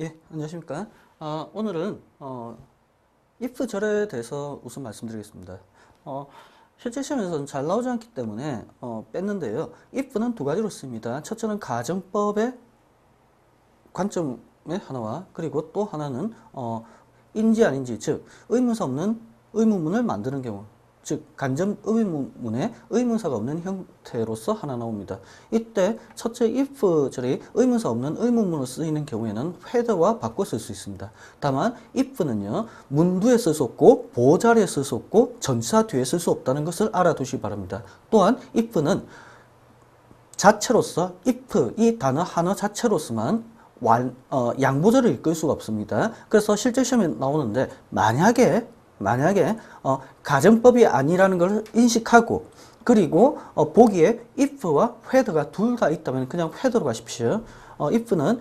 예, 안녕하십니까. 오늘은 if 절에 대해서 우선 말씀드리겠습니다. 실제 시험에서는 잘 나오지 않기 때문에 뺐는데요. if는 두 가지로 씁니다. 첫째는 가정법의 관점의 하나와 그리고 또 하나는 인지 아닌지, 즉 의문사 없는 의문문을 만드는 경우, 즉 간접 의문문에 의문사가 없는 형태로서 하나 나옵니다. 이때 첫째 if 절이 의문사 없는 의문문으로 쓰이는 경우에는 whether와 바꿔 쓸 수 있습니다. 다만 if는요 문두에 쓸 수 없고 보자리에 쓸 수 없고 전치사 뒤에 쓸 수 없다는 것을 알아두시기 바랍니다. 또한 if는 자체로서 if 이 단어 하나 자체로서만 양보절을 이끌 수가 없습니다. 그래서 실제 시험에 나오는데 만약에 가정법이 아니라는 걸 인식하고 그리고 보기에 if와 whether가 둘 다 있다면 그냥 whether로 가십시오. if는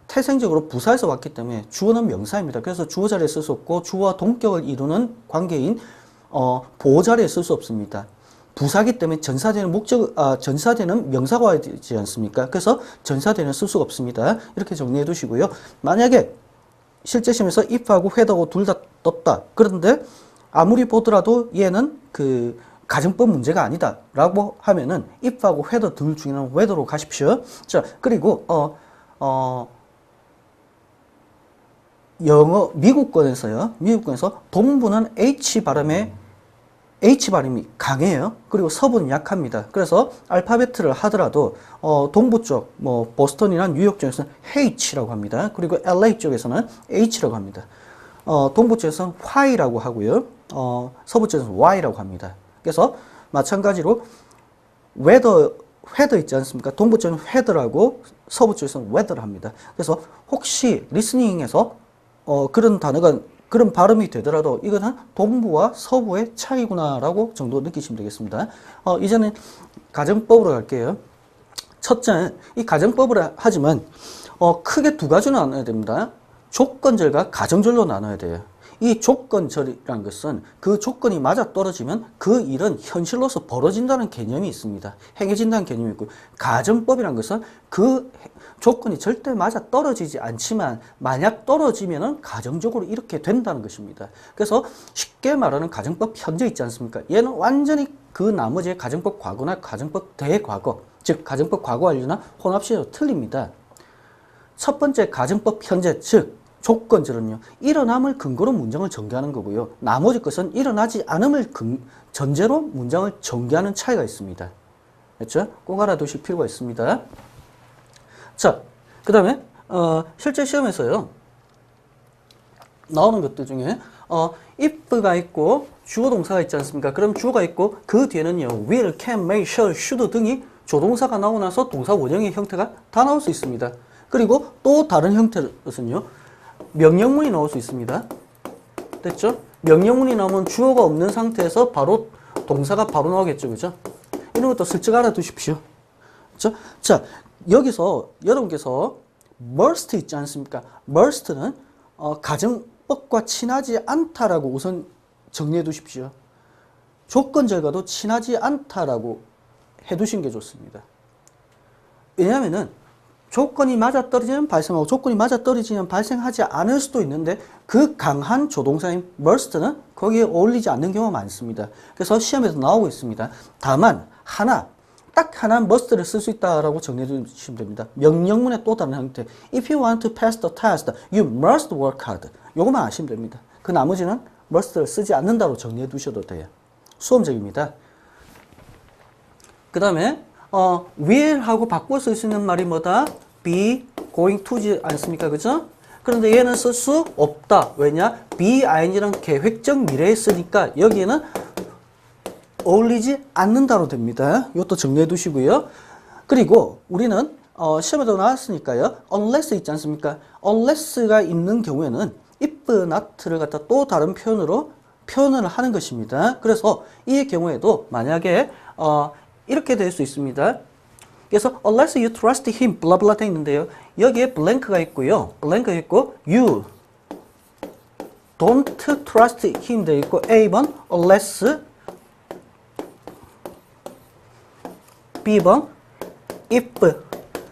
태생적으로 부사에서 왔기 때문에 주어는 명사입니다. 그래서 주어 자리에 쓸 수 없고 주어와 동격을 이루는 관계인 보호 자리에 쓸 수 없습니다. 부사기 때문에 전사되는 명사가 와야 되지 않습니까? 그래서 전사되는 쓸 수가 없습니다. 이렇게 정리해 두시고요. 만약에 실제 시험에서 if하고 whether하고 둘 다 떴다. 그런데 아무리 보더라도 얘는 그 가정법 문제가 아니다 라고 하면은 if하고 whether 둘 중에는 whether로 가십시오. 자, 그리고 미국권에서 동부는 H 발음이 강해요. 그리고 서부는 약합니다. 그래서 알파벳을 하더라도 동부 쪽, 보스턴이나 뉴욕 쪽에서는 H라고 합니다. 그리고 LA 쪽에서는 H라고 합니다. 동부 쪽에서는 Y라고 하고요. 서부 쪽에서는 Y라고 합니다. 그래서 마찬가지로 whether 있지 않습니까? 동부 쪽은 whether라고 서부 쪽에서는 whether를 합니다. 그래서 혹시 리스닝에서 그런 발음이 되더라도 이거는 동부와 서부의 차이구나라고 정도 느끼시면 되겠습니다. 이제는 가정법으로 갈게요. 첫째, 이 가정법을 하지만 크게 두 가지로 나눠야 됩니다. 조건절과 가정절로 나눠야 돼요. 이 조건절이라는 것은 그 조건이 맞아떨어지면 그 일은 현실로서 벌어진다는 개념이 있습니다. 행해진다는 개념이 있고, 가정법이라는 것은 그 조건이 절대 맞아떨어지지 않지만 만약 떨어지면은 가정적으로 이렇게 된다는 것입니다. 그래서 쉽게 말하는 가정법 현재 있지 않습니까? 얘는 완전히 그 나머지의 가정법 과거나 가정법 대과거, 즉 가정법 과거 완료나 혼합시제로 틀립니다. 첫 번째 가정법 현재, 즉 조건절은요, 일어남을 근거로 문장을 전개하는 거고요. 나머지 것은 일어나지 않음을 전제로 문장을 전개하는 차이가 있습니다. 됐죠? 꼭 알아두실 필요가 있습니다. 자, 그 다음에 실제 시험에서요 나오는 것들 중에 if가 있고 주어 동사가 있지 않습니까? 그럼 주어가 있고 그 뒤에는요 will, can, may, shall, should 등이 조동사가 나오고 나서 동사 원형의 형태가 다 나올 수 있습니다. 그리고 또 다른 형태로는요 명령문이 나올 수 있습니다. 됐죠? 명령문이 나오면 주어가 없는 상태에서 바로 동사가 바로 나오겠죠. 그죠? 이런 것도 슬쩍 알아두십시오. 그죠? 자, 여기서 여러분께서 must 있지 않습니까? must는 가정법과 친하지 않다라고 우선 정리해 두십시오. 조건절과도 친하지 않다라고 해 두신 게 좋습니다. 왜냐하면은 조건이 맞아떨어지면 발생하고 조건이 맞아떨어지면 발생하지 않을 수도 있는데 그 강한 조동사인 must는 거기에 어울리지 않는 경우가 많습니다. 그래서 시험에서 나오고 있습니다. 다만 딱 하나 must를 쓸 수 있다라고 정리해 주시면 됩니다. 명령문의 또 다른 형태. If you want to pass the test, you must work hard. 요것만 아시면 됩니다. 그 나머지는 must를 쓰지 않는다로 정리해 두셔도 돼요. 수험적입니다. 그 다음에 will하고 바꿔 쓸 수 있는 말이 뭐다? be, going to지 않습니까? 그죠? 그런데 얘는 쓸 수 없다. 왜냐? be, ing는 계획적 미래에 쓰니까 여기에는 어울리지 않는다로 됩니다. 이것도 정리해 두시고요. 그리고 우리는 시험에도 나왔으니까요. unless 있지 않습니까? unless가 있는 경우에는 if not를 갖다 또 다른 표현을 하는 것입니다. 그래서 이 경우에도 만약에 이렇게 될 수 있습니다. 그래서 unless you trust him, 블라블라 돼 있는데요. 여기에 blank가 있고요. blank가 있고 you don't trust him 돼 있고 A번 unless B번 if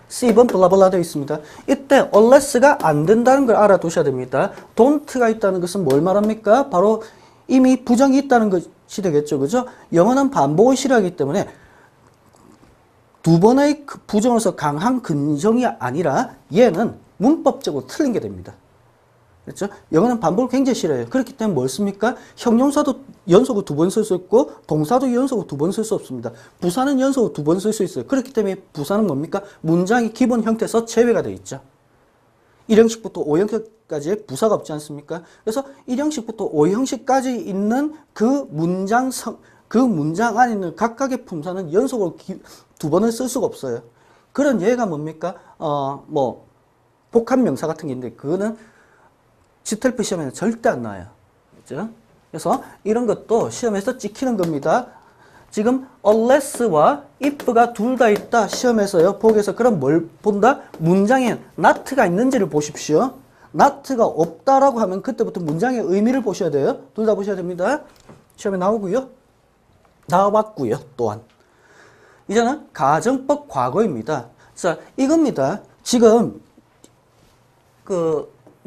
C번 블라블라 되어 있습니다. 이때 unless가 안 된다는 걸 알아두셔야 됩니다. don't가 있다는 것은 뭘 말합니까? 바로 이미 부정이 있다는 것이 되겠죠. 그죠? 영어는 반복을 싫어하기 때문에 두 번의 부정으로서 강한 근정이 아니라 얘는 문법적으로 틀린 게 됩니다. 그렇죠? 영어는 반복을 굉장히 싫어해요. 그렇기 때문에 뭘 씁니까? 형용사도 연속으로 두 번 쓸 수 있고 동사도 연속으로 두 번 쓸 수 없습니다. 부사는 연속으로 두 번 쓸 수 있어요. 그렇기 때문에 부사는 뭡니까? 문장의 기본 형태에서 제외가 되어 있죠. 1형식부터 5형식까지의 부사가 없지 않습니까? 그래서 1형식부터 5형식까지 있는 그 문장 안에 있는 각각의 품사는 연속으로 두 번을 쓸 수가 없어요. 그런 예가 뭡니까? 복합 명사 같은 게 있는데 그거는 지텔프 시험에는 절대 안 나와요. 그죠? 그래서 이런 것도 시험에서 찍히는 겁니다. 지금 unless와 if가 둘 다 있다. 시험에서요. 보기에서 그럼 뭘 본다? 문장에 not가 있는지를 보십시오. not가 없다라고 하면 그때부터 문장의 의미를 보셔야 돼요. 둘 다 보셔야 됩니다. 시험에 나오고요. 나왔고요. 또한. 이제는 가정법 과거입니다. 자, 이겁니다. 지금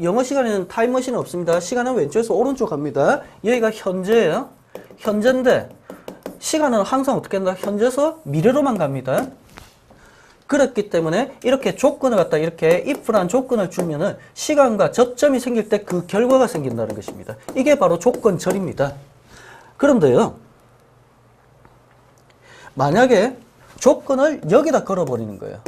영어 시간에는 타임머신은 없습니다. 시간은 왼쪽에서 오른쪽 갑니다. 여기가 현재예요. 현재인데 시간은 항상 어떻게 한다? 현재에서 미래로만 갑니다. 그렇기 때문에 이렇게 조건을 갖다 이렇게 if라는 조건을 주면은 시간과 접점이 생길 때 그 결과가 생긴다는 것입니다. 이게 바로 조건절입니다. 그런데요. 만약에 조건을 여기다 걸어버리는 거예요.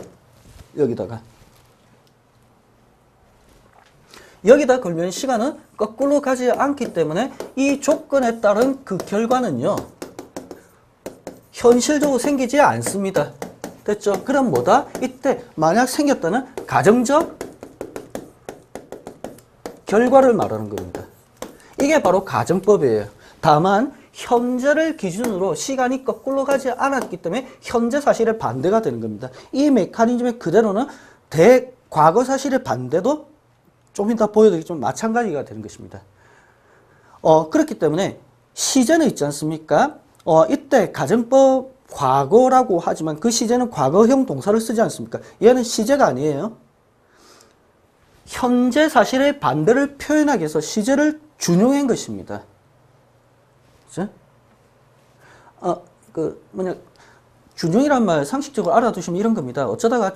여기다 걸면 시간은 거꾸로 가지 않기 때문에 이 조건에 따른 그 결과는요. 현실적으로 생기지 않습니다. 됐죠? 그럼 뭐다? 이때 만약 생겼다는 가정적 결과를 말하는 겁니다. 이게 바로 가정법이에요. 다만 현재를 기준으로 시간이 거꾸로 가지 않았기 때문에 현재 사실의 반대가 되는 겁니다. 이 메커니즘의 그대로는 과거 사실의 반대도 좀 이따 보여드리겠지만 마찬가지가 되는 것입니다. 그렇기 때문에 시제는 있지 않습니까? 이때 가정법 과거라고 하지만 그 시제는 과거형 동사를 쓰지 않습니까? 얘는 시제가 아니에요. 현재 사실의 반대를 표현하기 위해서 시제를 준용한 것입니다. 그죠? 준용이란 말 상식적으로 알아두시면 이런 겁니다. 어쩌다가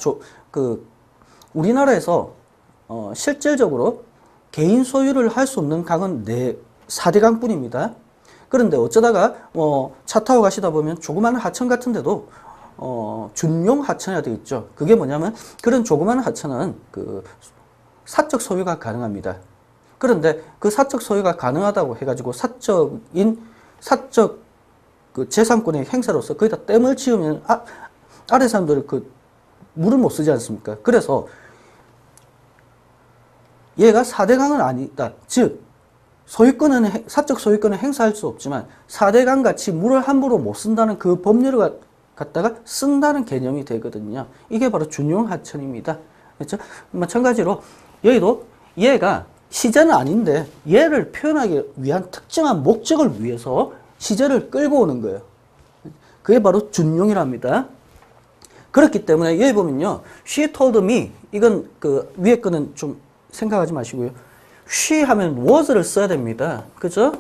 우리나라에서 실질적으로 개인 소유를 할 수 없는 강은 4대 강뿐입니다. 그런데 어쩌다가 차 타고 가시다 보면 조그마한 하천 같은 데도 준용 하천이 되어 있죠. 그게 뭐냐면 그런 조그마한 하천은 사적 소유가 가능합니다. 그런데 그 사적 소유가 가능하다고 해가지고 사적 재산권의 행사로서 거기다 댐을 지으면 아래 사람들이 물을 못 쓰지 않습니까? 그래서 얘가 4대 강은 아니다. 즉 사적 소유권을 행사할 수 없지만 4대 강 같이 물을 함부로 못 쓴다는 그 법률을 갖다가 쓴다는 개념이 되거든요. 이게 바로 준용 하천입니다. 그렇죠? 마찬가지로 여기도 얘가 시제는 아닌데 얘를 표현하기 위한 특정한 목적을 위해서 시제를 끌고 오는 거예요. 그게 바로 준용이랍니다. 그렇기 때문에 여기 보면요. She told me. 이건 위에 거는 좀 생각하지 마시고요. she 하면 was를 써야 됩니다. 그죠?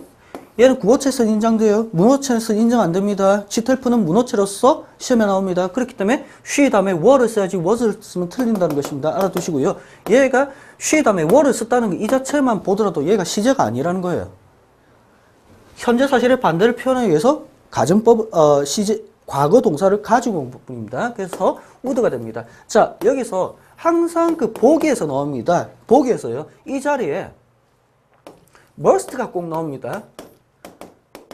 얘는 구어체에서 인정돼요. 문어체에서 인정 안 됩니다. 지텔프는 문어체로서 시험에 나옵니다. 그렇기 때문에 she 다음에 were를 써야지 was를 쓰면 틀린다는 것입니다. 알아두시고요. 얘가 she 다음에 were를 썼다는 거 이 자체만 보더라도 얘가 시제가 아니라는 거예요. 현재 사실의 반대를 표현하기 위해서 가정법, 과거 동사를 가지고 온 부분입니다. 그래서 would가 됩니다. 자, 여기서 항상 보기에서 나옵니다. 보기에서요. 이 자리에 must가 꼭 나옵니다.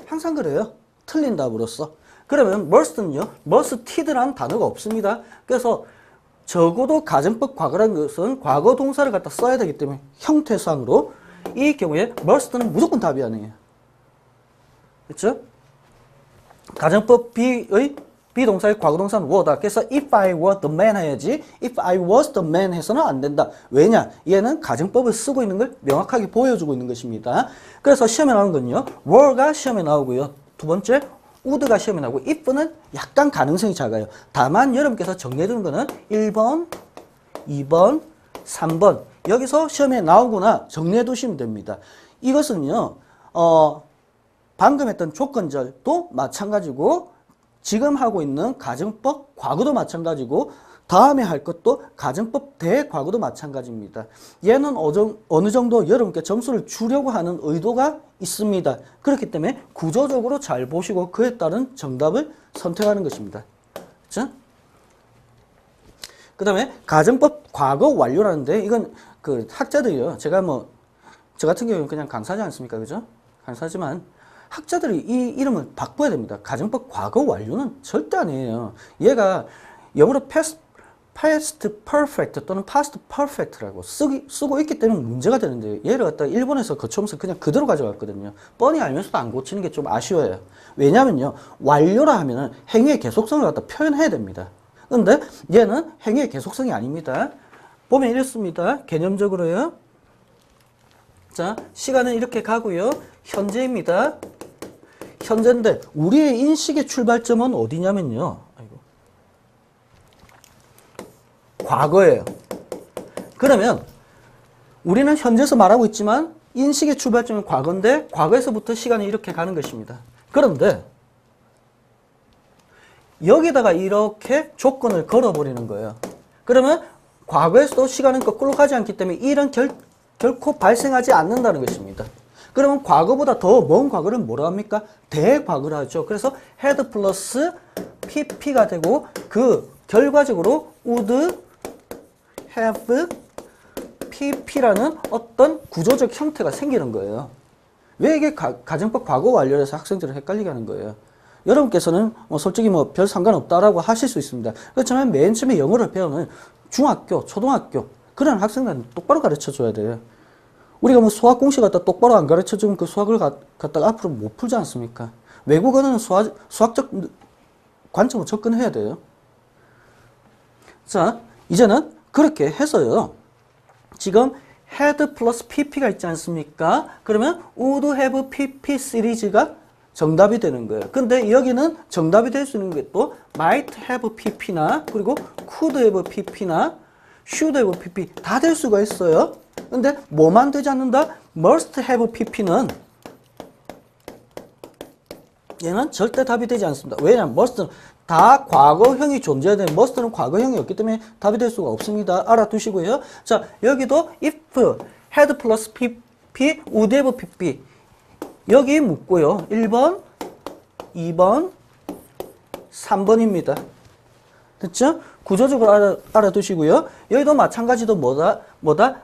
항상 그래요. 틀린 답으로서. 그러면 must는요. musted라는 단어가 없습니다. 그래서 적어도 가정법 과거라는 것은 과거 동사를 갖다 써야 되기 때문에 형태상으로 이 경우에 must는 무조건 답이 아니에요. 그렇죠? 가정법 B의 비동사의 과거동사는 were다. 그래서 if I were the man 해야지 if I was the man 해서는 안 된다. 왜냐? 얘는 가정법을 쓰고 있는 걸 명확하게 보여주고 있는 것입니다. 그래서 시험에 나오는 건요. were가 시험에 나오고요. 두 번째 would가 시험에 나오고 if는 약간 가능성이 작아요. 다만 여러분께서 정리해두는 거는 1번, 2번, 3번. 여기서 시험에 나오거나 정리해 두시면 됩니다. 이것은요, 방금 했던 조건절도 마찬가지고, 지금 하고 있는 가정법 과거도 마찬가지고, 다음에 할 것도 가정법 대과거도 마찬가지입니다. 얘는 어느 정도 여러분께 점수를 주려고 하는 의도가 있습니다. 그렇기 때문에 구조적으로 잘 보시고 그에 따른 정답을 선택하는 것입니다. 그렇죠? 그 다음에 가정법 과거 완료라는데 이건 그 학자들이요. 저 같은 경우는 그냥 강사지 않습니까? 그죠? 강사지만 학자들이 이 이름을 바꿔야 됩니다. 가정법 과거 완료는 절대 아니에요. 얘가 영어로 past perfect 또는 past perfect라고 쓰고 있기 때문에 문제가 되는데 얘를 갖다가 일본에서 거쳐오면서 그냥 그대로 가져갔거든요. 뻔히 알면서도 안 고치는 게 좀 아쉬워요. 왜냐면요. 완료라 하면은 행위의 계속성을 갖다 표현해야 됩니다. 근데 얘는 행위의 계속성이 아닙니다. 보면 이렇습니다. 개념적으로요. 자, 시간은 이렇게 가고요. 현재입니다. 현재인데 우리의 인식의 출발점은 어디냐면요. 과거예요. 그러면 우리는 현재에서 말하고 있지만 인식의 출발점은 과거인데 과거에서부터 시간이 이렇게 가는 것입니다. 그런데 여기다가 이렇게 조건을 걸어버리는 거예요. 그러면 과거에서도 시간은 거꾸로 가지 않기 때문에 이 일은 결코 발생하지 않는다는 것입니다. 그러면 과거보다 더 먼 과거를 뭐라 합니까? 대과거를 하죠. 그래서 had 플러스 pp가 되고 그 결과적으로 would have pp라는 어떤 구조적 형태가 생기는 거예요. 왜 이게 가정법 과거 완료해서 학생들을 헷갈리게 하는 거예요? 여러분께서는 솔직히 별 상관없다라고 하실 수 있습니다. 그렇지만 맨 처음에 영어를 배우는 중학교, 초등학교 그런 학생들은 똑바로 가르쳐 줘야 돼요. 우리가 수학 공식 갖다 똑바로 안 가르쳐 주면 그 수학을 갖다가 앞으로 못 풀지 않습니까? 외국어는 수학적 관점으로 접근해야 돼요. 자, 이제는 그렇게 해서요. 지금 had 플러스 pp가 있지 않습니까? 그러면 would have pp 시리즈가 정답이 되는 거예요. 근데 여기는 정답이 될 수 있는 게 또 might have pp나 그리고 could have pp나 should have pp 다 될 수가 있어요. 근데 뭐만 되지 않는다? must have pp는 얘는 절대 답이 되지 않습니다. 왜냐하면 must는 다 과거형이 존재해야 되는 must는 과거형이 없기 때문에 답이 될 수가 없습니다. 알아두시고요. 자, 여기도 if had 플러스 pp would have pp 여기 묻고요. 1번, 2번, 3번입니다. 됐죠? 구조적으로 알아두시고요. 여기도 마찬가지도 뭐다?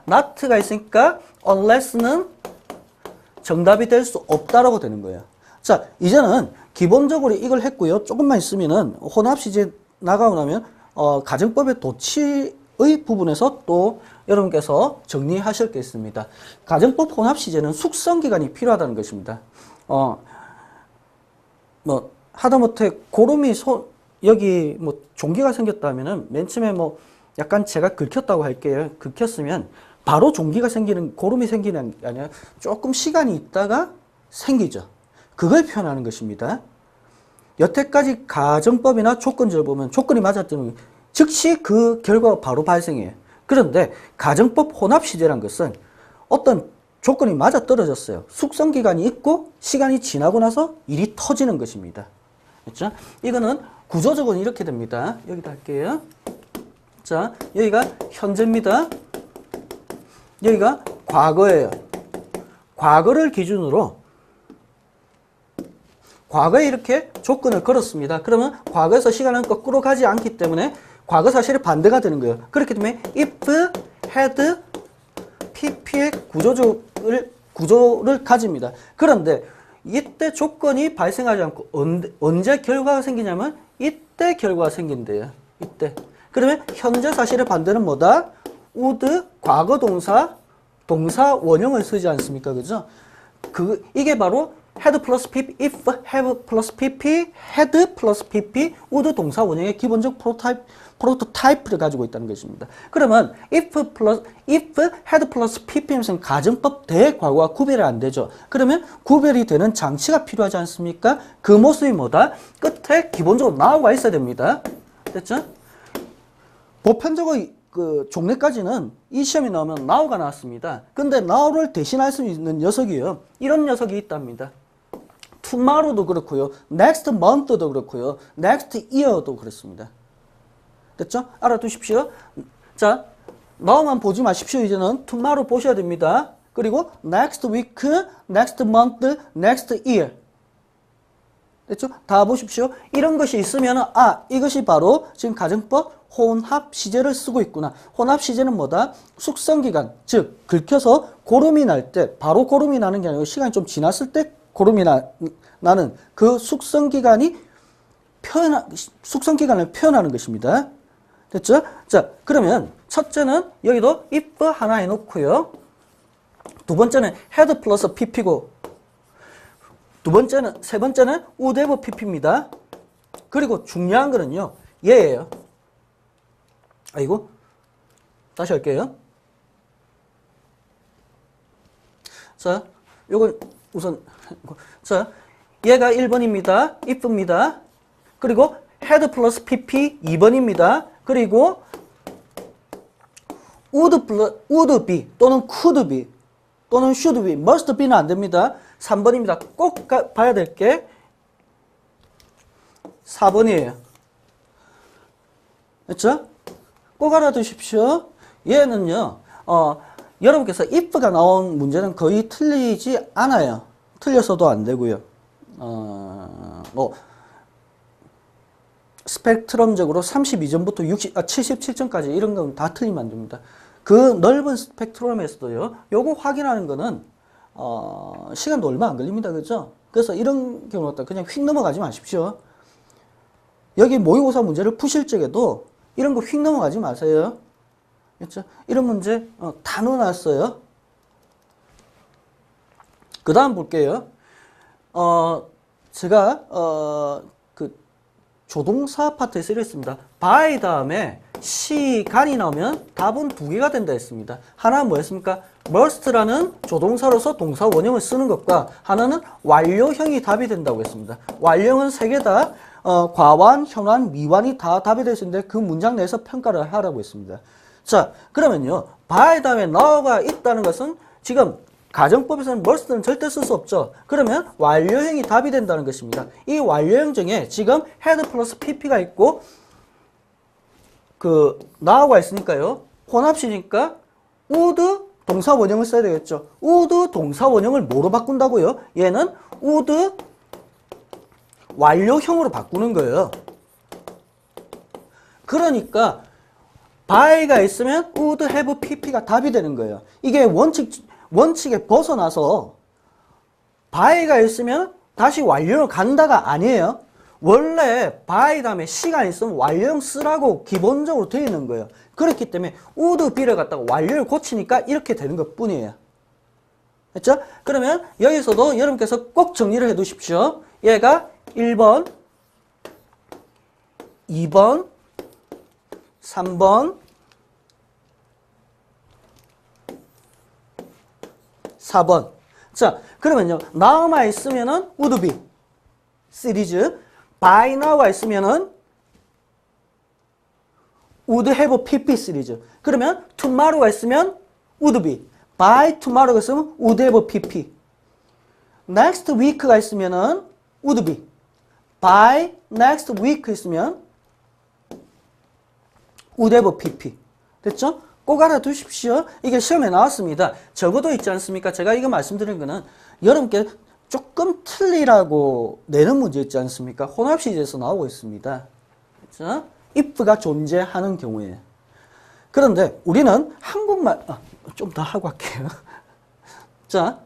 not가 있으니까 unless는 정답이 될 수 없다라고 되는 거예요. 자, 이제는 기본적으로 이걸 했고요. 조금만 있으면은 혼합시제 나가고 나면 가정법의 도치의 부분에서 또 여러분께서 정리하실 게 있습니다. 가정법 혼합시제는 숙성기간이 필요하다는 것입니다. 하다못해 고름이 여기 종기가 생겼다면은 맨 처음에 약간 제가 긁혔다고 할게요. 긁혔으면 바로 종기가 생기는, 고름이 생기는 게 아니라 조금 시간이 있다가 생기죠. 그걸 표현하는 것입니다. 여태까지 가정법이나 조건절 보면 조건이 맞았더니 즉시 그 결과가 바로 발생해요. 그런데 가정법 혼합시제란 것은 어떤 조건이 맞아떨어졌어요. 숙성기간이 있고 시간이 지나고 나서 일이 터지는 것입니다. 그렇죠? 이거는 구조적으로 이렇게 됩니다. 여기다 할게요. 자, 여기가 현재입니다. 여기가 과거예요. 과거를 기준으로 과거에 이렇게 조건을 걸었습니다. 그러면 과거에서 시간은 거꾸로 가지 않기 때문에 과거 사실의 반대가 되는 거예요. 그렇기 때문에 if, had, pp의 구조를 가집니다. 그런데 이때 조건이 발생하지 않고 언제 결과가 생기냐면 이때 결과가 생긴대요. 이때. 그러면 현재 사실의 반대는 뭐다? would, 과거 동사 원형을 쓰지 않습니까? 그죠? 이게 바로 had 플러스 pp, if, have 플러스 pp, had 플러스 pp, would 동사 원형의 기본적 프로토타입을 가지고 있다는 것입니다. 그러면 if, had 플러스 pp는 가정법 대과거와 구별이 안 되죠. 그러면 구별이 되는 장치가 필요하지 않습니까? 그 모습이 뭐다? 끝에 기본적으로 나와 있어야 됩니다. 됐죠? 보편적으로 그 종래까지는 이 시험이 나오면 now가 나왔습니다. 근데 now를 대신할 수 있는 녀석이요. 이런 녀석이 있답니다. tomorrow도 그렇고요. next month도 그렇고요. next year도 그렇습니다. 됐죠? 알아두십시오. 자, now만 보지 마십시오. 이제는 tomorrow 보셔야 됩니다. 그리고 next week, next month, next year. 됐죠? 다 보십시오. 이런 것이 있으면 이것이 바로 지금 가정법 혼합 시제를 쓰고 있구나. 혼합 시제는 뭐다? 숙성기간, 즉 긁혀서 고름이 날 때 바로 고름이 나는 게 아니고 시간이 좀 지났을 때 고름이 나는 그 숙성기간을 표현하는 것입니다. 됐죠? 자, 그러면 첫째는 여기도 if 하나 해놓고요. 두 번째는 had 플러스 pp고 세 번째는 would have pp입니다. 그리고 중요한 거는요. 얘예요. 아이고. 다시 할게요. 자, 요건 우선 자, 얘가 1번입니다. if입니다. 그리고 had 플러스 pp 2번입니다. 그리고 would be 또는 could be 또는 should be, must be는 안 됩니다. 3번입니다. 꼭 봐야 될 게 4번이에요. 그렇죠? 꼭 알아두십시오. 얘는요, 여러분께서 if가 나온 문제는 거의 틀리지 않아요. 틀려서도 안 되고요. 스펙트럼적으로 32점부터 77점까지 이런 건 다 틀리면 안 됩니다. 그 넓은 스펙트럼에서도요, 요거 확인하는 거는, 시간도 얼마 안 걸립니다. 그죠? 그래서 이런 경우는 그냥 휙 넘어가지 마십시오. 여기 모의고사 문제를 푸실 적에도 이런 거 휙 넘어가지 마세요. 그렇죠? 이런 문제, 다 넣어놨어요. 그 다음 볼게요. 제가, 그, 조동사 파트에서 이랬습니다. by 다음에 시간이 나오면 답은 두 개가 된다 했습니다. 하나는 뭐였습니까? must라는 조동사로서 동사 원형을 쓰는 것과 하나는 완료형이 답이 된다고 했습니다. 완료형은 세 개다. 과완, 현완, 미완이 다 답이 될 수 있는데 그 문장 내에서 평가를 하라고 했습니다. 자, 그러면요. by 다음에 now가 있다는 것은 지금 가정법에서는 must는 절대 쓸 수 없죠. 그러면 완료형이 답이 된다는 것입니다. 이 완료형 중에 지금 had 플러스 pp가 있고 그 now가 있으니까요. 혼합시니까 would 동사 원형을 써야 되겠죠. would 동사 원형을 뭐로 바꾼다고요? 얘는 would 완료형으로 바꾸는 거예요. 그러니까 by가 있으면 would have pp가 답이 되는 거예요. 이게 원칙에 벗어나서 by가 있으면 다시 완료로 간다가 아니에요. 원래 by 다음에 시가 있으면 완료형 쓰라고 기본적으로 되어 있는 거예요. 그렇기 때문에 would be를 갖다가 완료를 고치니까 이렇게 되는 것 뿐이에요. 됐죠? 그러면 여기서도 여러분께서 꼭 정리를 해 두십시오. 얘가 1번, 2번, 3번, 4번. 자, 그러면요. now만 있으면은 would be 시리즈, by now가 있으면은 would have pp 시리즈. 그러면 tomorrow가 있으면 would be, by tomorrow가 있으면 would have pp. next week가 있으면은 would be, by next week 있으면 would have pp. 됐죠? 꼭 알아두십시오. 이게 시험에 나왔습니다. 적어도 있지 않습니까? 제가 이거 말씀드린 거는 여러분께 조금 틀리라고 내는 문제 있지 않습니까? 혼합시제에서 나오고 있습니다. 그렇죠? if가 존재하는 경우에. 그런데 우리는 한국말, 좀 더 하고 할게요. 자,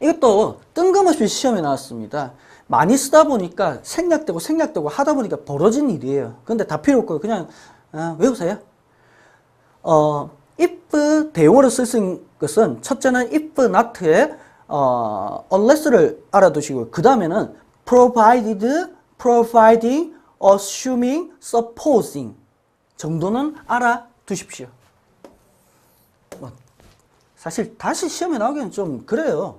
이것도 뜬금없이 시험에 나왔습니다. 많이 쓰다 보니까 생략되고 하다 보니까 벌어진 일이에요. 근데 다 필요 없고 그냥 외우세요. if 대용어로 쓸 수 있는 것은 첫째는 if not에 unless를 알아두시고요. 그 다음에는 provided, providing, assuming, supposing 정도는 알아두십시오. 사실 다시 시험에 나오기는 좀 그래요.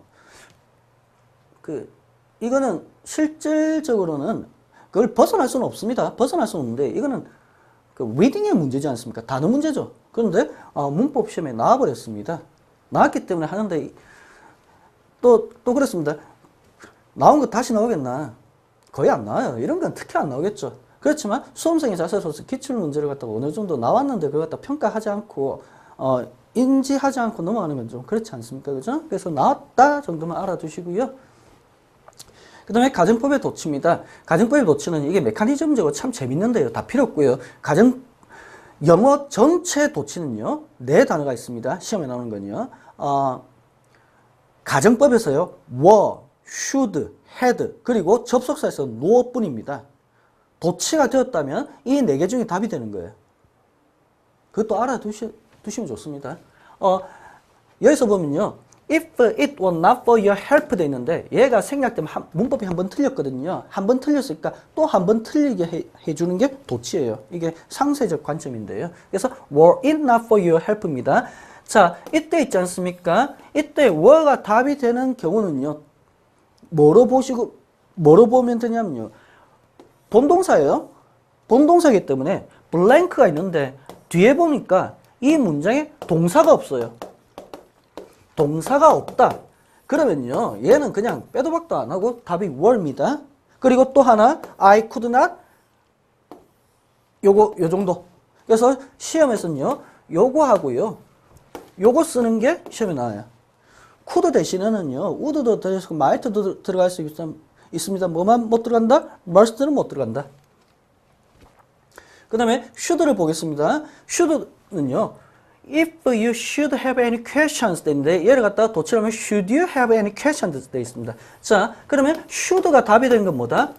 이거는 실질적으로는 그걸 벗어날 수는 없습니다. 벗어날 수는 없는데 이거는 그 리딩의 문제지 않습니까? 단어 문제죠. 그런데 문법 시험에 나와버렸습니다. 나왔기 때문에 하는데 또 그렇습니다. 나온 거 다시 나오겠나? 거의 안 나와요. 이런 건 특히 안 나오겠죠. 그렇지만 수험생의 자세로서 기출 문제를 갖다가 어느 정도 나왔는데 그걸 갖다 평가하지 않고 인지하지 않고 넘어가는 건 좀 그렇지 않습니까? 그죠? 그래서 나왔다 정도만 알아두시고요. 그 다음에 가정법의 도치입니다. 가정법의 도치는 이게 메커니즘적으로 참 재밌는데요. 다 필요 없고요. 영어 전체 도치는요, 4단어가 있습니다. 시험에 나오는 건요. 가정법에서요, were, should, had, 그리고 접속사에서 know 뿐입니다. 도치가 되었다면 이 4개 중에 답이 되는 거예요. 그것도 알아두시면 좋습니다. 여기서 보면요. If it were not for your help 돼 있는데 얘가 생략되면 문법이 한 번 틀렸거든요. 한 번 틀렸으니까 또 한 번 틀리게 해주는 게 도치예요. 이게 상세적 관점인데요. 그래서 were it not for your help입니다. 자, 이때 있지 않습니까? 이때 were가 답이 되는 경우는요. 뭐로 보면 되냐면요. 본동사예요. 본동사이기 때문에 블랭크가 있는데 뒤에 보니까 이 문장에 동사가 없어요. 동사가 없다. 그러면요. 얘는 그냥 빼도 박도 안 하고 답이 were입니다. 그리고 또 하나 I could not 요 정도. 그래서 시험에서는요. 요거 하고요. 요거 쓰는 게 시험에 나와요. could 대신에는요. would도 들어가고 might도 들어갈 수 있습니다. 뭐만 못 들어간다? must는 못 들어간다. 그 다음에 should를 보겠습니다. should는요. If you should have any questions 되는데 얘를 갖다가 도치하면 should you have any questions 되어 있습니다. 자, 그러면 should가 답이 되는 건 뭐다?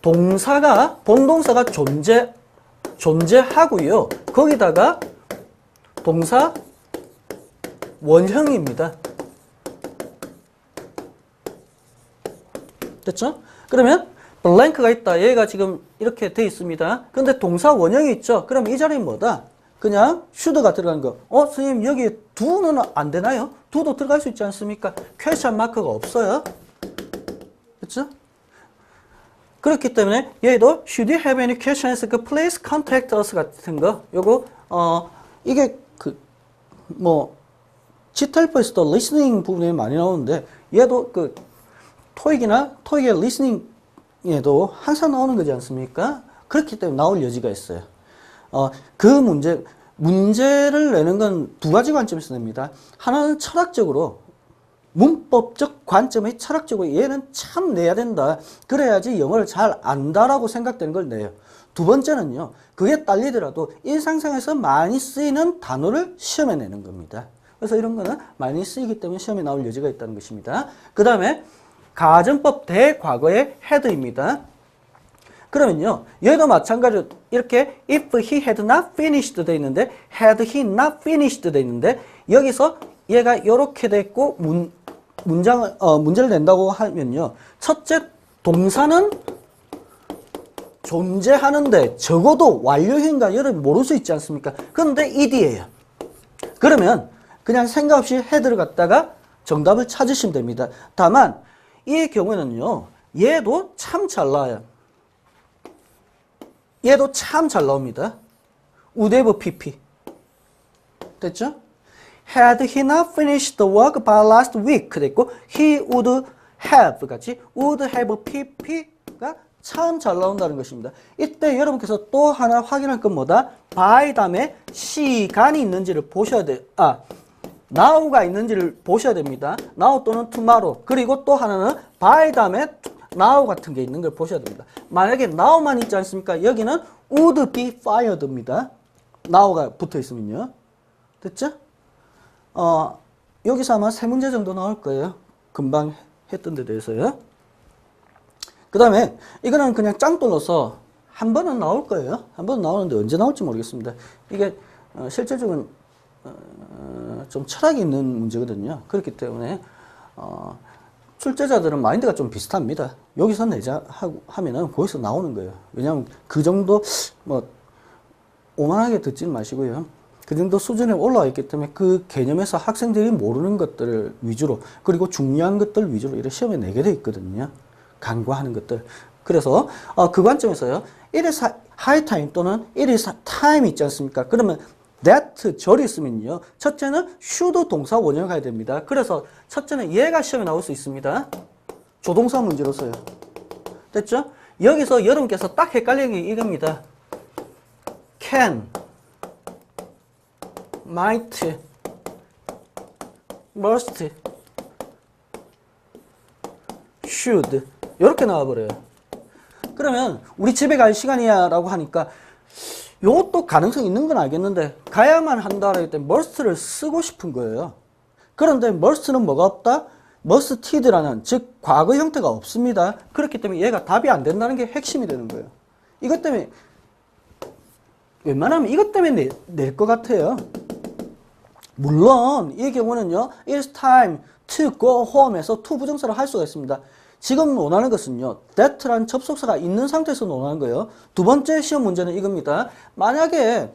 본동사가 존재하고요. 거기다가 동사 원형입니다. 됐죠? 그러면 블랭크가 있다. 얘가 지금 이렇게 되어 있습니다. 근데 동사 원형이 있죠? 그럼 이 자리는 뭐다? 그냥 should가 들어간 거. 선생님 여기 do는 안 되나요? do도 들어갈 수 있지 않습니까? question 마크가 없어요. 그렇죠? 그렇기 때문에 얘도 should you have any questions? please contact us 같은 거. 요거 이게 G텔프에서도 listening 부분에 많이 나오는데 얘도 토익의 listening에도 항상 나오는 거지 않습니까? 그렇기 때문에 나올 여지가 있어요. 그 문제를 내는 건 2가지 관점에서 냅니다. 하나는 철학적으로, 문법적 관점의 철학적으로 얘는 참 내야 된다. 그래야지 영어를 잘 안다라고 생각되는 걸 내요. 2번째는요, 그게 딸리더라도 일상생활에서 많이 쓰이는 단어를 시험에 내는 겁니다. 그래서 이런 거는 많이 쓰이기 때문에 시험에 나올 여지가 있다는 것입니다. 그 다음에 가정법 대과거의 had입니다. 그러면요, 얘도 마찬가지로 이렇게 if he had not finished 돼 있는데 had he not finished 돼 있는데 여기서 얘가 이렇게 됐고 문제를 낸다고 하면요, 첫째 동사는 존재하는데 적어도 완료형인가 얘를 모를 수 있지 않습니까? 그런데 ed예요. 그러면 그냥 생각 없이 had를 갖다가 정답을 찾으시면 됩니다. 다만 이 경우에는요, 얘도 참 잘 나와요. 얘도 참 잘 나옵니다. would have pp. 됐죠? Had he not finished the work by last week 됐고 he would have 같이 would have pp가 참 잘 나온다는 것입니다. 이때 여러분께서 또 하나 확인할 건 뭐다? by 다음에 시간이 있는지를 보셔야 돼요. now가 있는지를 보셔야 됩니다. now 또는 tomorrow. 그리고 또 하나는 by 다음에 now 같은 게 있는 걸 보셔야 됩니다. 만약에 now만 있지 않습니까? 여기는 would be fired입니다. now가 붙어 있으면요. 됐죠? 여기서 아마 3문제 정도 나올 거예요. 금방 했던 데 대해서요. 그 다음에 이거는 그냥 짱돌로서 한 번은 나올 거예요. 한 번은 나오는데 언제 나올지 모르겠습니다. 이게 실질적으로 좀 철학이 있는 문제거든요. 그렇기 때문에 출제자들은 마인드가 좀 비슷합니다. 여기서 내자 하면은 거기서 나오는 거예요. 왜냐하면 그 정도 오만하게 듣지 마시고요. 그 정도 수준에 올라와 있기 때문에 그 개념에서 학생들이 모르는 것들을 위주로, 그리고 중요한 것들 위주로 이렇게 시험에 내게 돼 있거든요. 간과하는 것들. 그래서 그 관점에서요, it is high time 또는 it is time 있지 않습니까? 그러면 that 절이 있으면요. 첫째는 should 동사 원형을 가야 됩니다. 그래서 첫째는 얘가 시험에 나올 수 있습니다. 조동사 문제로서요. 됐죠? 여기서 여러분께서 딱 헷갈리는 게 이겁니다. can, might, must, should 이렇게 나와버려요. 그러면 우리 집에 갈 시간이야 라고 하니까 요것도 가능성이 있는 건 알겠는데 가야만 한다라고 할 때 must를 쓰고 싶은 거예요. 그런데 must는 뭐가 없다? musted라는 즉 과거 형태가 없습니다. 그렇기 때문에 얘가 답이 안 된다는 게 핵심이 되는 거예요. 이것 때문에 웬만하면 이것 때문에 낼 것 같아요. 물론 이 경우는요. It's time to go home에서 to 부정사를 할 수가 있습니다. 지금 원하는 것은요. that라는 접속사가 있는 상태에서 원하는 거예요. 두 번째 시험 문제는 이겁니다. 만약에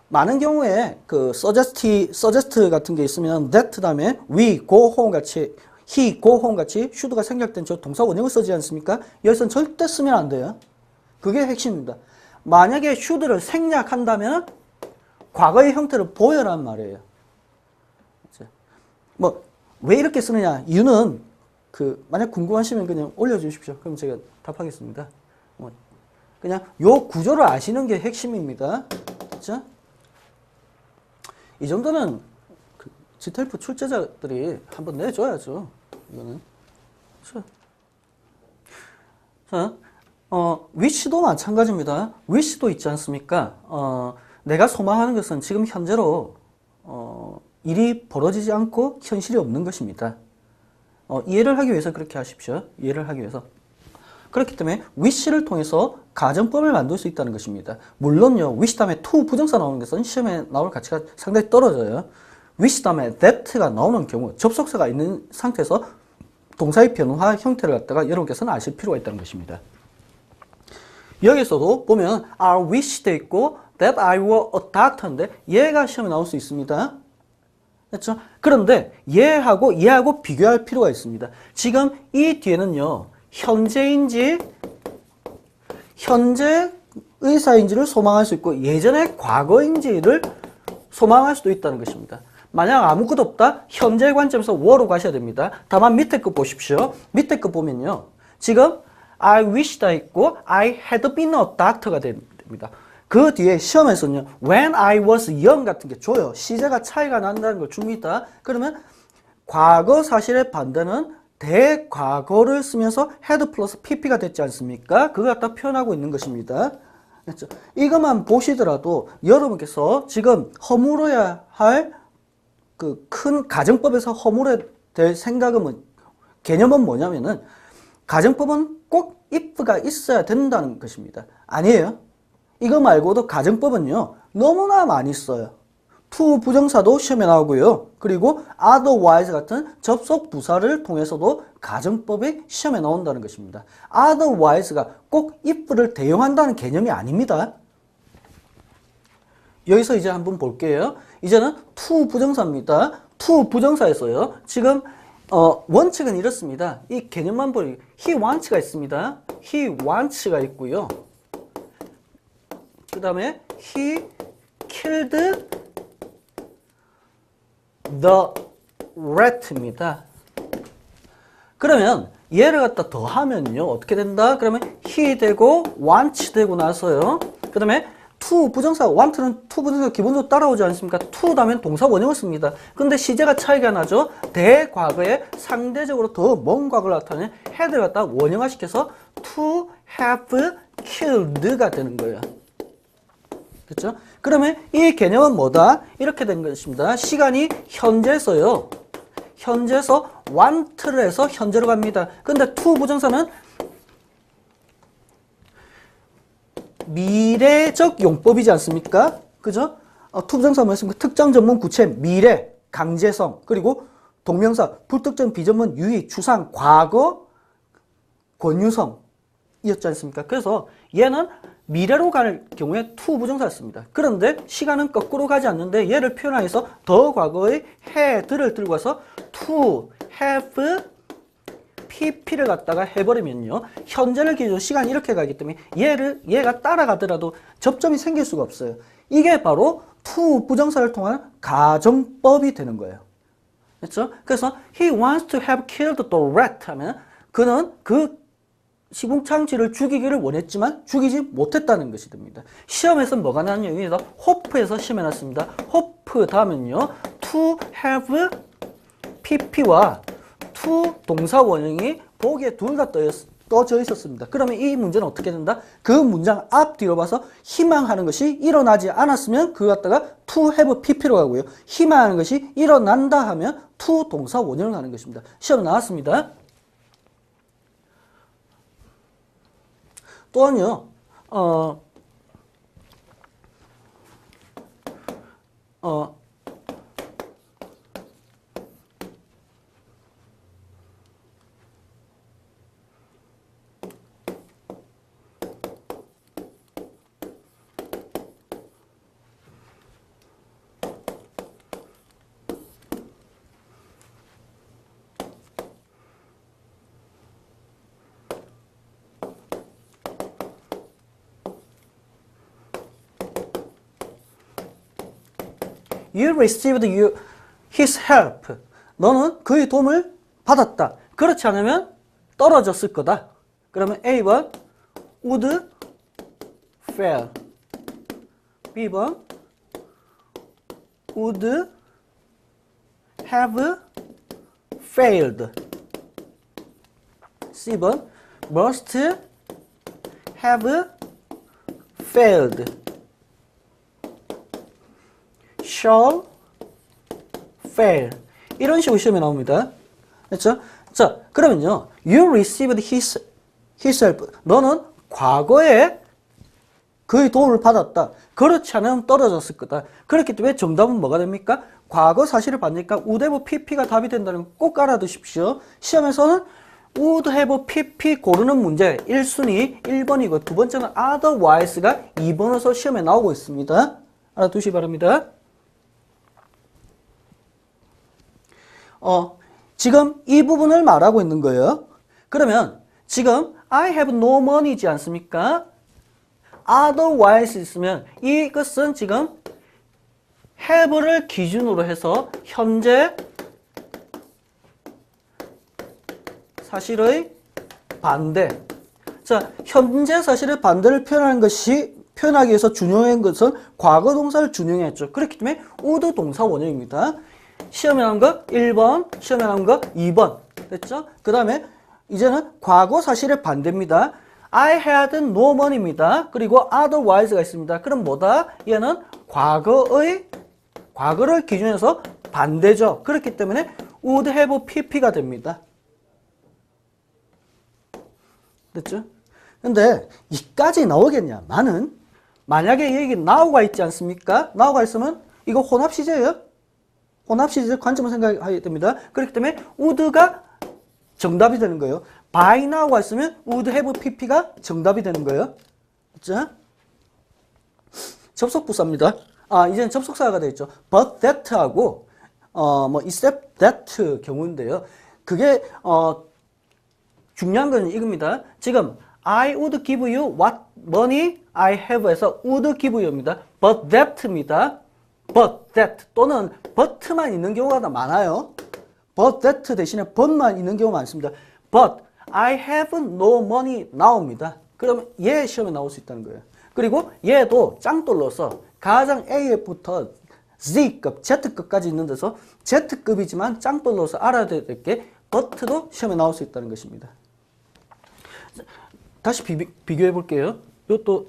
많은 경우에 그 suggest 같은 게 있으면 that 다음에 we go home 같이 he go home 같이 should가 생략된 저 동사 원형을 쓰지 않습니까? 여기서는 절대 쓰면 안 돼요. 그게 핵심입니다. 만약에 should를 생략한다면 과거의 형태를 보여란 말이에요. 뭐 왜 이렇게 쓰느냐? 이유는 만약 궁금하시면 그냥 올려주십시오. 그럼 제가 답하겠습니다. 그냥 요 구조를 아시는 게 핵심입니다. 그렇죠? 이 정도는 지텔프 출제자들이 한번 내줘야죠. 이거는. 그렇죠? 자, wish도 마찬가지입니다. wish도 있지 않습니까? 내가 소망하는 것은 지금 현재로 일이 벌어지지 않고 현실이 없는 것입니다. 이해를 하기 위해서 그렇게 하십시오. 이해를 하기 위해서. 그렇기 때문에 wish를 통해서 가정법을 만들 수 있다는 것입니다. 물론요. wish 다음에 to 부정사 나오는 것은 시험에 나올 가치가 상당히 떨어져요. wish 다음에 that가 나오는 경우 접속사가 있는 상태에서 동사의 변화 형태를 갖다가 여러분께서는 아실 필요가 있다는 것입니다. 여기서도 보면 I wish 돼 있고 that I were a doctor인데 얘가 시험에 나올 수 있습니다. 그렇죠? 그런데 얘하고 비교할 필요가 있습니다. 지금 이 뒤에는요. 현재 의사인지를 소망할 수 있고 예전의 과거인지를 소망할 수도 있다는 것입니다. 만약 아무것도 없다? 현재 관점에서 were로 가셔야 됩니다. 다만 밑에 거 보십시오. 밑에 거 보면요. 지금 I wish다 있고 I had been a doctor가 됩니다. 그 뒤에 시험에서는요. When I was young 같은 게 줘요. 시제가 차이가 난다는 걸 줍니다. 그러면 과거 사실의 반대는 대과거를 쓰면서 had 플러스 pp가 됐지 않습니까? 그걸 갖다 표현하고 있는 것입니다. 그렇죠? 이것만 보시더라도 여러분께서 지금 허물어야 할 그 큰 가정법에서 허물어야 될 생각은 개념은 뭐냐면은 가정법은 꼭 if가 있어야 된다는 것입니다. 아니에요. 이거 말고도 가정법은요. 너무나 많이 써요. to 부정사도 시험에 나오고요. 그리고 otherwise 같은 접속 부사를 통해서도 가정법이 시험에 나온다는 것입니다. otherwise가 꼭 if를 대용한다는 개념이 아닙니다. 여기서 이제 한번 볼게요. 이제는 to 부정사입니다. to 부정사에서요. 지금 원칙은 이렇습니다. 이 개념만 보니 he wants가 있습니다. he wants가 있고요. 그 다음에 he killed the rat입니다. 그러면 얘를 갖다 더하면요. 어떻게 된다? 그러면 he 되고 wants 되고 나서요. 그 다음에 to 부정사, want는 to 부정사 기본적으로 따라오지 않습니까? to 다음에 동사 원형을 씁니다. 근데 시제가 차이가 나죠? 대과거에 상대적으로 더 먼 과거를 나타내는 had를 갖다 원형화시켜서 to have killed가 되는 거예요. 그렇죠? 그러면 이 개념은 뭐다? 이렇게 된 것입니다. 시간이 현재에서요. 현재에서 want를 해서 현재로 갑니다. 근데 to 부정사는 미래적 용법이지 않습니까? 그죠? to 부정사 뭐였습니까? 특정 전문 구체, 미래, 강제성, 그리고 동명사, 불특정 비전문, 유의, 추상, 과거, 권유성 이었지 않습니까? 그래서 얘는 미래로 갈 경우에 to 부정사였습니다. 그런데 시간은 거꾸로 가지 않는데 얘를 표현하기 위해서 더 과거의 had를 들고 와서 to have pp를 갖다가 해버리면요. 현재를 기준으로 시간이 이렇게 가기 때문에 얘가 따라가더라도 접점이 생길 수가 없어요. 이게 바로 to 부정사를 통한 가정법이 되는 거예요. 그렇죠? 그래서 he wants to have killed the rat 하면 그는 그 시궁창쥐를 죽이기를 원했지만 죽이지 못했다는 것이 됩니다. 시험에서 뭐가 나왔냐면 여기서 hope에서 시험에 났습니다. hope 다음은요. to have pp와 to 동사 원형이 보기에 둘 다 떠져 있었습니다. 그러면 이 문제는 어떻게 된다? 그 문장 앞뒤로 봐서 희망하는 것이 일어나지 않았으면 그거 갖다가 to have pp로 가고요. 희망하는 것이 일어난다 하면 to 동사 원형을 하는 것입니다. 시험에 나왔습니다. 또한요, You received his help. 너는 그의 도움을 받았다. 그렇지 않으면 떨어졌을 거다. 그러면 A번 would fail. B번 would have failed. C번 must have failed. shall fail. 이런 식으로 시험에 나옵니다. 그렇죠? 자, 그러면요. You received his help. 너는 과거에 그의 도움을 받았다. 그렇지 않으면 떨어졌을 거다. 그렇기 때문에 정답은 뭐가 됩니까? 과거 사실을 받으니까 would have pp가 답이 된다는 거 꼭 알아두십시오. 시험에서는 would have pp 고르는 문제 1순위 1번이고 두 번째는 otherwise가 2번에서 시험에 나오고 있습니다. 알아두시기 바랍니다. 지금 이 부분을 말하고 있는 거예요. 그러면 지금 I have no money이지 않습니까? otherwise 있으면 이것은 지금 have를 기준으로 해서 현재 사실의 반대. 자, 현재 사실의 반대를 표현하기 위해서 준용한 것은 과거 동사를 준용했죠. 그렇기 때문에 would 동사 원형입니다. 시험에 나온 거 1번, 시험에 나온 거 2번. 됐죠? 그 다음에 이제는 과거 사실의 반대입니다. I had no money입니다. 그리고 otherwise가 있습니다. 그럼 뭐다? 얘는 과거를 기준해서 반대죠. 그렇기 때문에 would have pp가 됩니다. 됐죠? 근데 이까지 나오겠냐? 만약에 여기 now가 있지 않습니까? now가 있으면 이거 혼합시제예요. 혼합시제 관점을 생각해야 됩니다. 그렇기 때문에 would가 정답이 되는 거예요. by now가 있으면 would have pp가 정답이 되는 거예요. 그렇죠? 접속부사입니다. 이제는 접속사가 되어 있죠. but that하고 except that 경우인데요. 그게 중요한 건 이겁니다. 지금 I would give you what money I have에서 would give you입니다. but that입니다. but that 또는 but만 있는 경우가 많아요. but that 대신에 but만 있는 경우가 많습니다. but I have no money now입니다. 그러면 얘 시험에 나올 수 있다는 거예요. 그리고 얘도 짱돌로서 가장 A부터 Z급, Z급까지 있는 데서 Z급이지만 짱돌로서 알아야 될 게 but도 시험에 나올 수 있다는 것입니다. 다시 비교해 볼게요. 이것도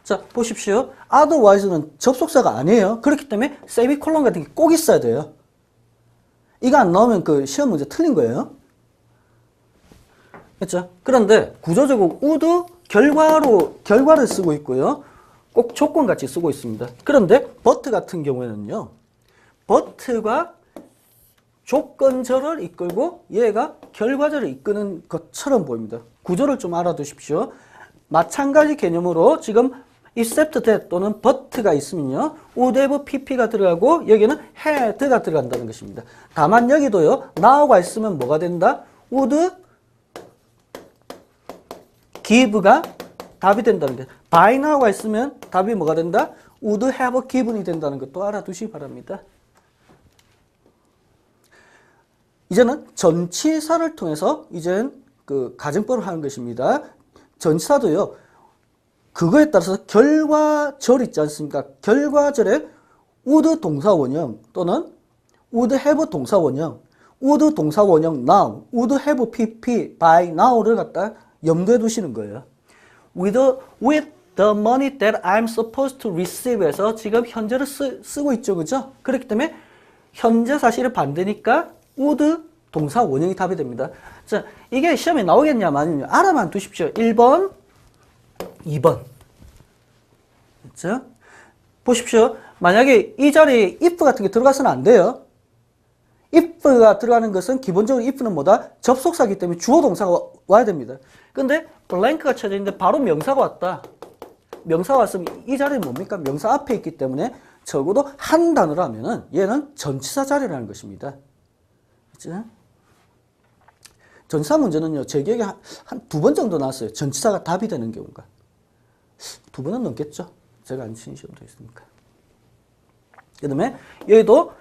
자, 보십시오. otherwise는 접속사가 아니에요. 그렇기 때문에 세미콜론 같은 게 꼭 있어야 돼요. 이거 안 나오면 그 시험 문제 틀린 거예요. 그렇죠? 그런데 구조적으로 would 결과를 쓰고 있고요. 꼭 조건같이 쓰고 있습니다. 그런데 but 같은 경우에는요. but가 조건절을 이끌고 얘가 결과절을 이끄는 것처럼 보입니다. 구조를 좀 알아두십시오. 마찬가지 개념으로 지금 except that 또는 but가 있으면요. would have pp가 들어가고 여기는 had가 들어간다는 것입니다. 다만 여기도요. now가 있으면 뭐가 된다? would give가 답이 된다는 게 by now가 있으면 답이 뭐가 된다? would have given이 된다는 것도 알아두시기 바랍니다. 이제는 전치사를 통해서 이제는 그 가정법을 하는 것입니다. 전치사도요. 그거에 따라서 결과절 있지 않습니까? 결과절에 would 동사 원형 또는 would have 동사 원형, would 동사 원형 now, would have pp by now를 갖다 염두에 두시는 거예요. with the money that I'm supposed to receive에서 지금 현재를 쓰고 있죠. 그죠? 그렇기 때문에 현재 사실의 반대니까 would 동사 원형이 답이 됩니다. 자, 이게 시험에 나오겠냐면 알아만 두십시오. 1번, 2번. 그렇죠? 보십시오. 만약에 이 자리에 if 같은 게 들어가서는 안 돼요. if가 들어가는 것은 기본적으로 if는 뭐다? 접속사이기 때문에 주어 동사가 와야 됩니다. 근데 블랭크가 쳐져 있는데 바로 명사가 왔다. 명사가 왔으면 이 자리는 뭡니까? 명사 앞에 있기 때문에 적어도 한 단어로 하면은 얘는 전치사 자리라는 것입니다. 그렇죠? 전치사 문제는요, 제 기억에 한 두 번 정도 나왔어요. 전치사가 답이 되는 경우가. 두 번은 넘겠죠? 제가 안 친 시험도 있으니까. 그 다음에 여기도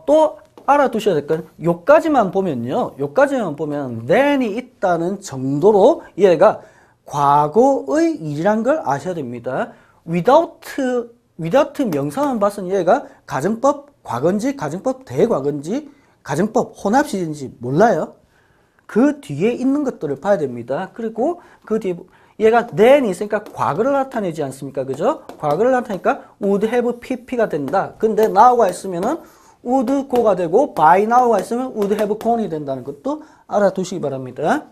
또 알아두셔야 될 건 요까지만 보면요. 요까지만 보면 then이 있다는 정도로 얘가 과거의 일이란 걸 아셔야 됩니다. without 명사만 봐서는 얘가 가정법 과거인지 가정법 대과거인지 가정법 혼합시인지 몰라요. 그 뒤에 있는 것들을 봐야 됩니다. 그리고 그 뒤에 얘가 then이 있으니까 과거를 나타내지 않습니까? 그죠? 과거를 나타내니까 would have pp가 된다. 근데 now가 있으면은 would go가 되고 by now가 있으면 would have gone이 된다는 것도 알아두시기 바랍니다.